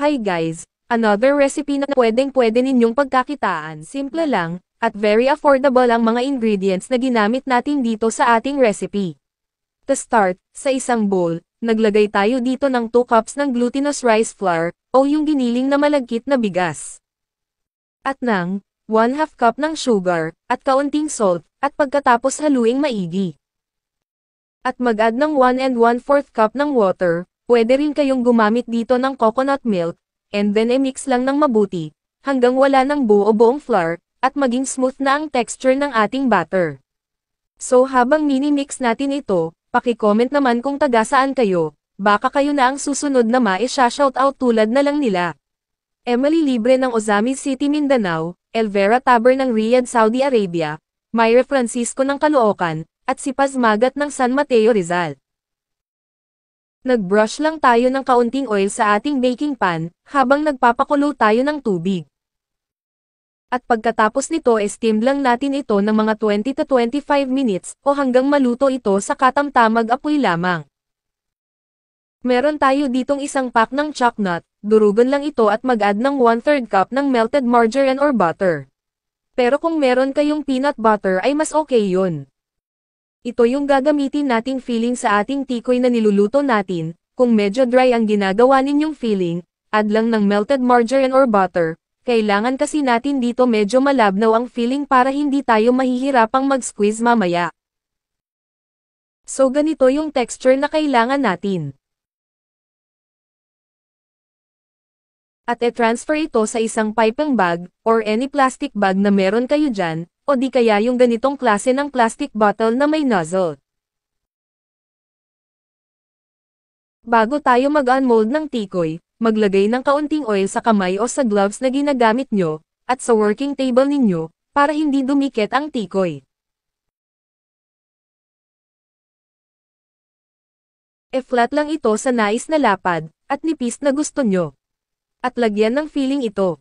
Hi guys! Another recipe na pwedeng-pwede ninyong pagkakitaan. Simple lang, at very affordable ang mga ingredients na ginamit natin dito sa ating recipe. To start, sa isang bowl, naglagay tayo dito ng 2 cups ng glutinous rice flour, o yung giniling na malagkit na bigas. At ng 1/2 cup ng sugar, at kaunting salt, at pagkatapos haluing maigi. At mag-add ng 1 1/4 cup ng water, pwede rin kayong gumamit dito ng coconut milk, and then i-mix lang ng mabuti, hanggang wala ng buo-buong flour, at maging smooth na ang texture ng ating batter. So habang mini-mix natin ito, paki-comment naman kung taga saan kayo, baka kayo na ang susunod na ma-shoutout tulad na lang nila. Emily Libre ng Ozami City, Mindanao, Elvera Taber ng Riyadh, Saudi Arabia, Myra Francisco ng Caloocan, at si Paz Magat ng San Mateo, Rizal. Nag-brush lang tayo ng kaunting oil sa ating baking pan, habang nagpapakulo tayo ng tubig. At pagkatapos nito steam lang natin ito ng mga 20 to 25 minutes, o hanggang maluto ito sa katamtamag apoy lamang. Meron tayo ditong isang pack ng chocolate, durugan lang ito at mag-add ng 1/3 cup ng melted margarine or butter. Pero kung meron kayong peanut butter ay mas okay yun. Ito yung gagamitin nating filling sa ating tikoy na niluluto natin. Kung medyo dry ang ginagawa ninyong filling, add lang ng melted margarine or butter. Kailangan kasi natin dito medyo malabnaw ang filling para hindi tayo mahihirapang mag-squeeze mamaya. So ganito yung texture na kailangan natin. At e-transfer ito sa isang piping bag, or any plastic bag na meron kayo dyan, o di kaya yung ganitong klase ng plastic bottle na may nozzle. Bago tayo mag-unmold ng tikoy, maglagay ng kaunting oil sa kamay o sa gloves na ginagamit nyo, at sa working table ninyo, para hindi dumikit ang tikoy. E-flat lang ito sa nais na lapad, at nipis na gusto nyo. At lagyan ng filling ito.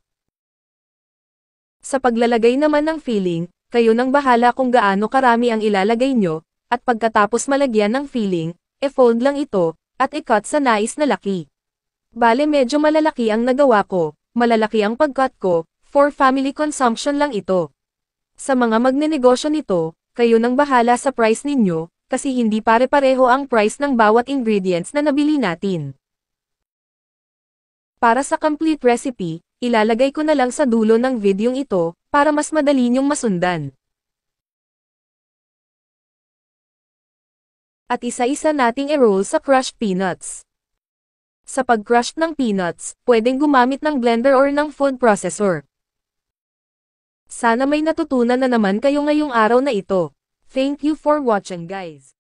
Sa paglalagay naman ng filling, kayo nang bahala kung gaano karami ang ilalagay nyo, at pagkatapos malagyan ng filling, e-fold lang ito, at i-cut sa nais na laki. Bale medyo malalaki ang nagawa ko, malalaki ang pag-cut ko, for family consumption lang ito. Sa mga magnenegosyo nito, kayo nang bahala sa price ninyo, kasi hindi pare-pareho ang price ng bawat ingredients na nabili natin. Para sa complete recipe, ilalagay ko na lang sa dulo ng videong ito, para mas madali nyong masundan. At isa-isa nating i-roll sa crushed peanuts. Sa pag-crush ng peanuts, pwedeng gumamit ng blender or ng food processor. Sana may natutunan na naman kayo ngayong araw na ito. Thank you for watching guys.